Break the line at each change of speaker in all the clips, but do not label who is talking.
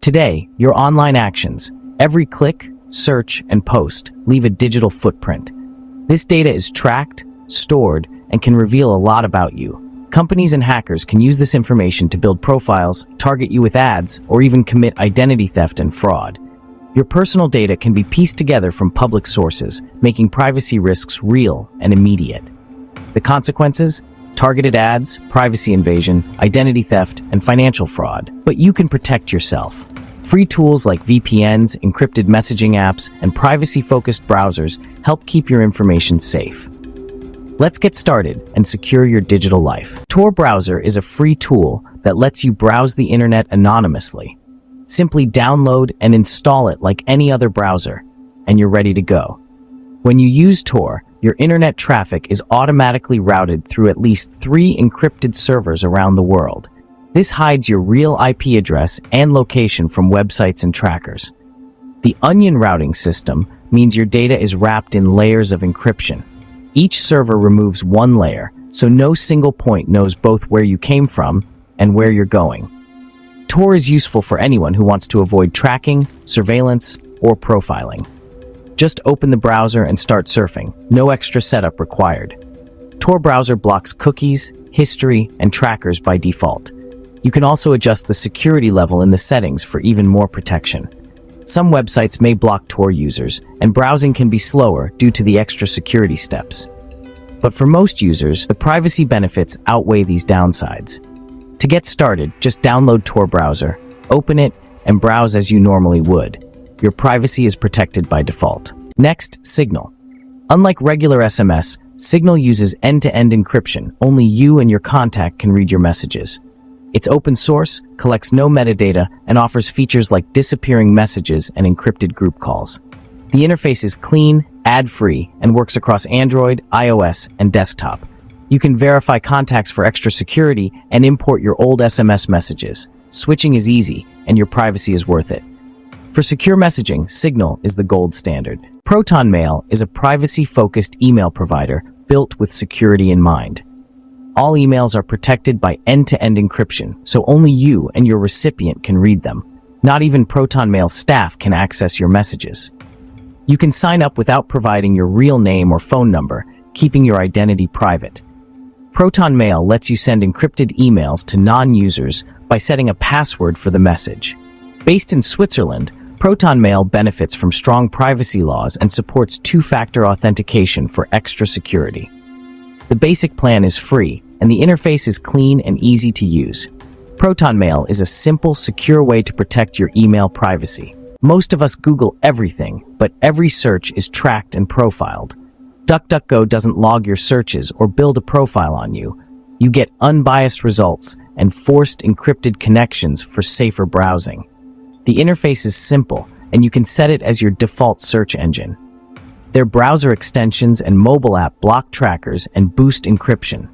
Today, your online actions, every click, search, and post, leave a digital footprint. This data is tracked, stored, and can reveal a lot about you. Companies and hackers can use this information to build profiles, target you with ads, or even commit identity theft and fraud. Your personal data can be pieced together from public sources, making privacy risks real and immediate. The consequences? Targeted ads, privacy invasion, identity theft, and financial fraud. But you can protect yourself. Free tools like VPNs, encrypted messaging apps, and privacy-focused browsers help keep your information safe. Let's get started and secure your digital life. Tor browser is a free tool that lets you browse the internet anonymously. Simply download and install it like any other browser, and you're ready to go. When you use Tor, your internet traffic is automatically routed through at least 3 encrypted servers around the world. This hides your real IP address and location from websites and trackers. The onion routing system means your data is wrapped in layers of encryption. Each server removes one layer, so no single point knows both where you came from and where you're going. Tor is useful for anyone who wants to avoid tracking, surveillance, or profiling. Just open the browser and start surfing. No extra setup required. Tor browser blocks cookies, history, and trackers by default. You can also adjust the security level in the settings for even more protection. Some websites may block Tor users, and browsing can be slower due to the extra security steps. But for most users, the privacy benefits outweigh these downsides. To get started, just download Tor browser, open it, and browse as you normally would. Your privacy is protected by default. Next, Signal. Unlike regular SMS, Signal uses end-to-end encryption. Only you and your contact can read your messages. It's open source, collects no metadata, and offers features like disappearing messages and encrypted group calls. The interface is clean, ad-free, and works across Android, iOS, and desktop. You can verify contacts for extra security and import your old SMS messages. Switching is easy, and your privacy is worth it. For secure messaging, Signal is the gold standard. ProtonMail is a privacy-focused email provider built with security in mind. All emails are protected by end-to-end encryption, so only you and your recipient can read them. Not even ProtonMail staff can access your messages. You can sign up without providing your real name or phone number, keeping your identity private. ProtonMail lets you send encrypted emails to non-users by setting a password for the message. Based in Switzerland, ProtonMail benefits from strong privacy laws and supports two-factor authentication for extra security. The basic plan is free, and the interface is clean and easy to use. ProtonMail is a simple, secure way to protect your email privacy. Most of us Google everything, but every search is tracked and profiled. DuckDuckGo doesn't log your searches or build a profile on you. You get unbiased results and forced encrypted connections for safer browsing. The interface is simple, and you can set it as your default search engine. Their browser extensions and mobile app block trackers and boost encryption.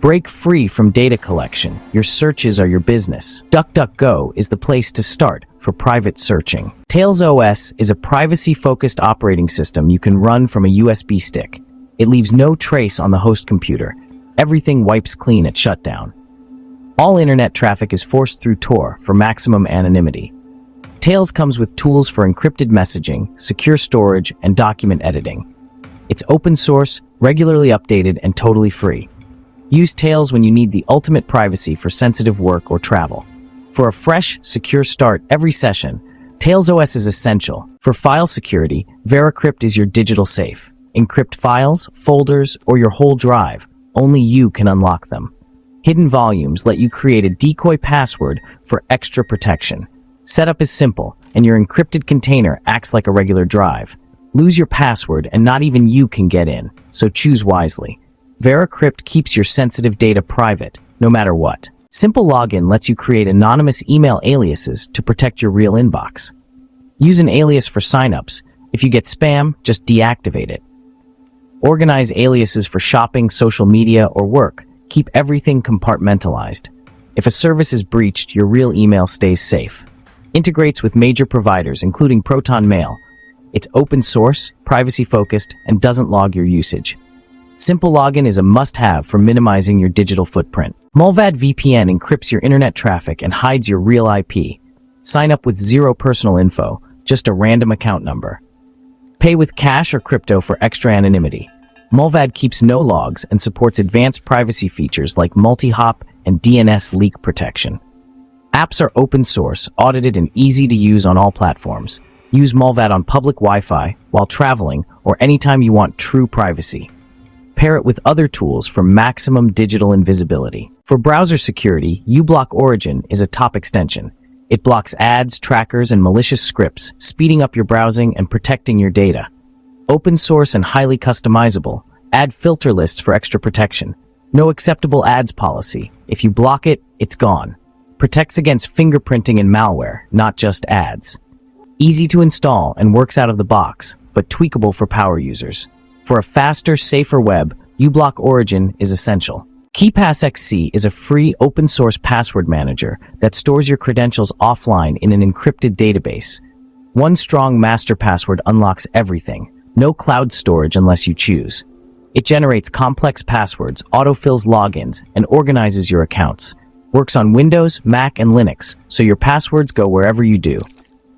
Break free from data collection. Your searches are your business. DuckDuckGo is the place to start for private searching. Tails OS is a privacy-focused operating system you can run from a USB stick. It leaves no trace on the host computer. Everything wipes clean at shutdown. All internet traffic is forced through Tor for maximum anonymity. Tails comes with tools for encrypted messaging, secure storage, and document editing. It's open source, regularly updated, and totally free. Use Tails when you need the ultimate privacy for sensitive work or travel. For a fresh, secure start every session, Tails OS is essential. For file security, VeraCrypt is your digital safe. Encrypt files, folders, or your whole drive. Only you can unlock them. Hidden volumes let you create a decoy password for extra protection. Setup is simple, and your encrypted container acts like a regular drive. Lose your password and not even you can get in, so choose wisely. VeraCrypt keeps your sensitive data private, no matter what. Simple login lets you create anonymous email aliases to protect your real inbox. Use an alias for signups. If you get spam, just deactivate it. Organize aliases for shopping, social media, or work. Keep everything compartmentalized. If a service is breached, your real email stays safe. Integrates with major providers, including ProtonMail. It's open source, privacy-focused, and doesn't log your usage. Simple login is a must-have for minimizing your digital footprint. Mullvad VPN encrypts your internet traffic and hides your real IP. Sign up with zero personal info, just a random account number. Pay with cash or crypto for extra anonymity. Mullvad keeps no logs and supports advanced privacy features like multi-hop and DNS leak protection. Apps are open source, audited, and easy to use on all platforms. Use Mullvad on public Wi-Fi, while traveling, or anytime you want true privacy. Pair it with other tools for maximum digital invisibility. For browser security, uBlock Origin is a top extension. It blocks ads, trackers, and malicious scripts, speeding up your browsing and protecting your data. Open source and highly customizable. Add filter lists for extra protection. No acceptable ads policy. If you block it, it's gone. Protects against fingerprinting and malware, not just ads. Easy to install and works out of the box, but tweakable for power users. For a faster, safer web, uBlock Origin is essential. KeePassXC is a free open-source password manager that stores your credentials offline in an encrypted database. One strong master password unlocks everything. No cloud storage unless you choose. It generates complex passwords, autofills logins, and organizes your accounts. Works on Windows, Mac, and Linux, so your passwords go wherever you do.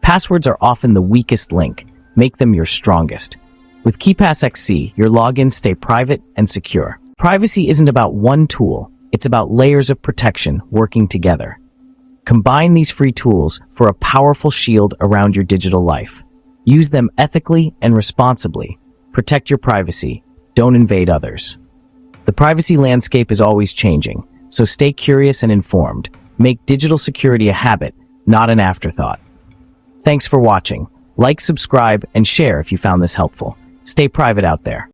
Passwords are often the weakest link. Make them your strongest. With KeePassXC, your logins stay private and secure. Privacy isn't about one tool, it's about layers of protection working together. Combine these free tools for a powerful shield around your digital life. Use them ethically and responsibly. Protect your privacy. Don't invade others. The privacy landscape is always changing, so stay curious and informed. Make digital security a habit, not an afterthought. Thanks for watching. Like, subscribe, and share if you found this helpful. Stay private out there.